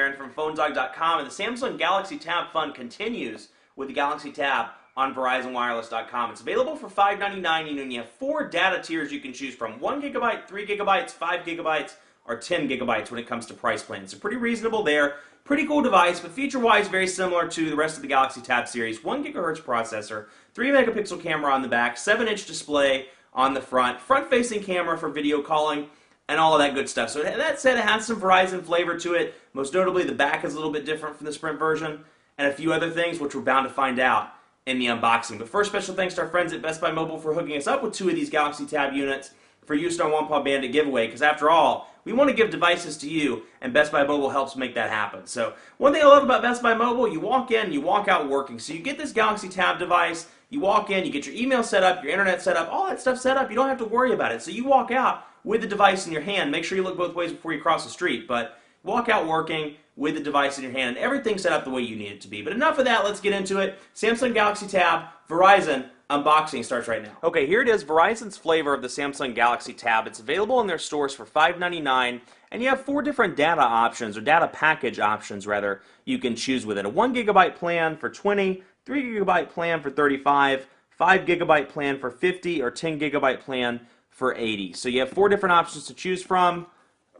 Aaron from PhoneDog.com, and the Samsung Galaxy Tab Fun continues with the Galaxy Tab on VerizonWireless.com. It's available for $5.99, and you have 4 data tiers you can choose from: 1 gigabyte, 3 gigabytes, 5 gigabytes, or 10 gigabytes when it comes to price plans. So pretty reasonable there. Pretty cool device, but feature-wise very similar to the rest of the Galaxy Tab series. 1 gigahertz processor, 3 megapixel camera on the back, 7-inch display on the front-facing camera for video calling, and all of that good stuff. So that said, it has some Verizon flavor to it. Most notably, the back is a little bit different from the Sprint version, and a few other things which we're bound to find out in the unboxing. But first, special thanks to our friends at Best Buy Mobile for hooking us up with 2 of these Galaxy Tab units for use in our One Paw Bandit giveaway, because after all, we want to give devices to you, and Best Buy Mobile helps make that happen. So one thing I love about Best Buy Mobile, you walk in, you walk out working. So you get this Galaxy Tab device, you walk in, you get your email set up, your internet set up, all that stuff set up. You don't have to worry about it. So you walk out with the device in your hand. Make sure you look both ways before you cross the street, but walk out working with the device in your hand, and everything's set up the way you need it to be. But enough of that, let's get into it. Samsung Galaxy Tab, Verizon, unboxing starts right now. Okay, here it is, Verizon's flavor of the Samsung Galaxy Tab. It's available in their stores for $5.99, and you have 4 different data options, or data package options rather, you can choose with it. A 1 gigabyte plan for $20, 3 gigabyte plan for $35, 5 gigabyte plan for $50, or 10 gigabyte plan for $80. So you have 4 different options to choose from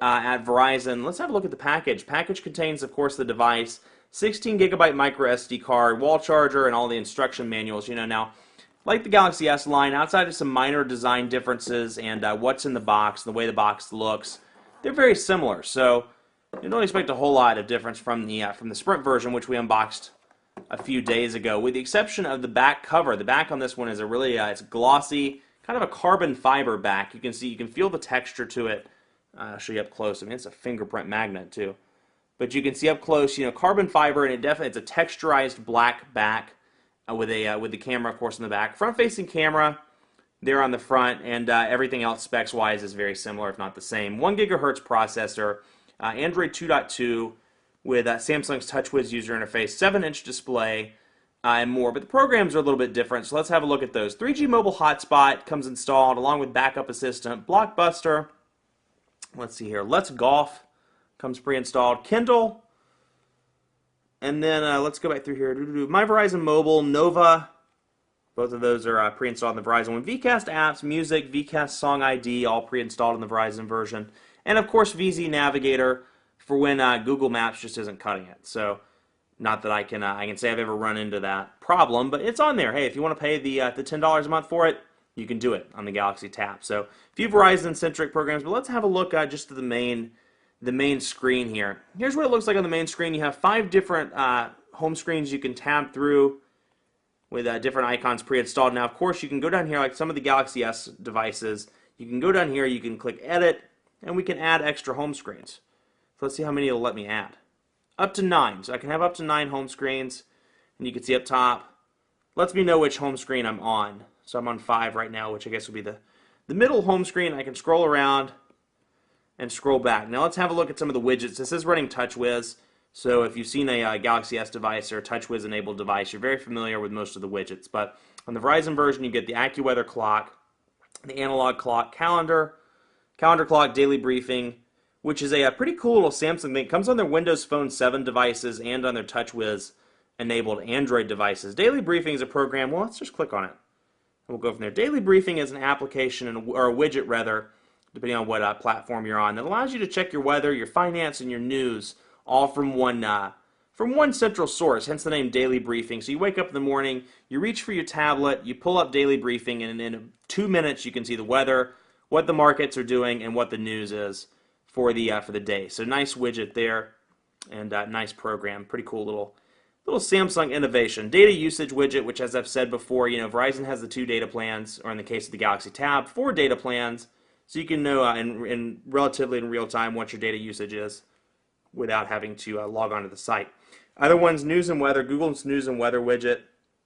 at Verizon. Let's have a look at the package. Package contains, of course, the device, 16 gigabyte micro SD card, wall charger, and all the instruction manuals. You know, now, like the Galaxy S line, outside of some minor design differences and what's in the box, the way the box looks, they're very similar. So you don't expect a whole lot of difference from the Sprint version, which we unboxed a few days ago, with the exception of the back cover. The back on this one is a really it's glossy, kind of a carbon fiber back. You can see, you can feel the texture to it. I'll show you up close. I mean, it's a fingerprint magnet too, but you can see up close, you know, carbon fiber, and it's a texturized black back. With the camera, of course, in the back. Front-facing camera there on the front, and everything else specs-wise is very similar, if not the same. 1 gigahertz processor, Android 2.2 with Samsung's TouchWiz user interface, 7-inch display, and more. But the programs are a little bit different, so let's have a look at those. 3G mobile hotspot comes installed, along with backup assistant. Blockbuster, let's see here, Let's Golf comes pre-installed. Kindle. And then let's go back through here. My Verizon Mobile, Nova, both of those are pre-installed in the Verizon one. VCast apps, music, VCast Song ID, all pre-installed in the Verizon version. And of course, VZ Navigator for when Google Maps just isn't cutting it. So, not that I can say I've ever run into that problem, but it's on there. Hey, if you want to pay the $10 a month for it, you can do it on the Galaxy Tab. So, a few Verizon-centric programs, but let's have a look just at the main screen here. Here's what it looks like on the main screen. You have 5 different home screens you can tab through with different icons pre-installed. Now, of course, you can go down here like some of the Galaxy S devices. You can go down here, you can click Edit, and we can add extra home screens. So let's see how many it'll let me add. Up to 9. So I can have up to 9 home screens, and you can see up top, lets me know which home screen I'm on. So I'm on 5 right now, which I guess would be the middle home screen. I can scroll around and scroll back. Now let's have a look at some of the widgets. This is running TouchWiz, so if you've seen a Galaxy S device or a TouchWiz enabled device, you're very familiar with most of the widgets. But on the Verizon version, you get the AccuWeather clock, the analog clock, calendar clock, daily briefing, which is a pretty cool little Samsung thing. It comes on their Windows Phone 7 devices and on their TouchWiz enabled Android devices. Daily briefing is a program. Well, let's just click on it. And we'll go from there. Daily briefing is an application, or a widget rather, depending on what platform you're on, that allows you to check your weather, your finance, and your news all from one central source, hence the name Daily Briefing. So you wake up in the morning, you reach for your tablet, you pull up Daily Briefing, and in 2 minutes you can see the weather, what the markets are doing, and what the news is for the day. So nice widget there, and nice program. Pretty cool little Samsung innovation. Data usage widget, which, as I've said before, you know, Verizon has the 2 data plans, or in the case of the Galaxy Tab, 4 data plans. So you can know in relatively in real time what your data usage is without having to log on to the site. Other ones, news and weather, Google's news and weather widget,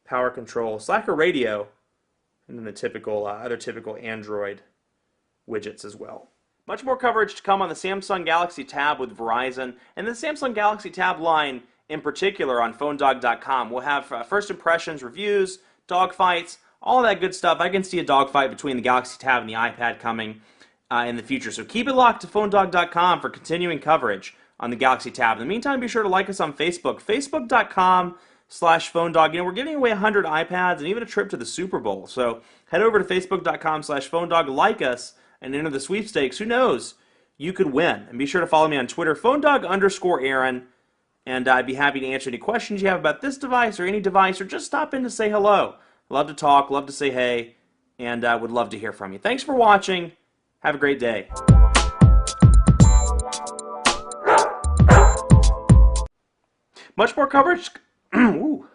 power control, Slacker radio, and then the typical other typical Android widgets as well. Much more coverage to come on the Samsung Galaxy Tab with Verizon, and the Samsung Galaxy Tab line in particular on PhoneDog.com. We'll have first impressions, reviews, dogfights, all that good stuff. I can see a dogfight between the Galaxy Tab and the iPad coming in the future. So keep it locked to PhoneDog.com for continuing coverage on the Galaxy Tab. In the meantime, be sure to like us on Facebook, facebook.com/phonedog. You know, we're giving away 100 iPads and even a trip to the Super Bowl. So head over to facebook.com/phonedog, like us, and enter the sweepstakes. Who knows? You could win. And be sure to follow me on Twitter, phonedog_Aaron, and I'd be happy to answer any questions you have about this device or any device, or just stop in to say hello. Love to talk, love to say hey, and I would love to hear from you. Thanks for watching. Have a great day. Much more coverage. Ooh.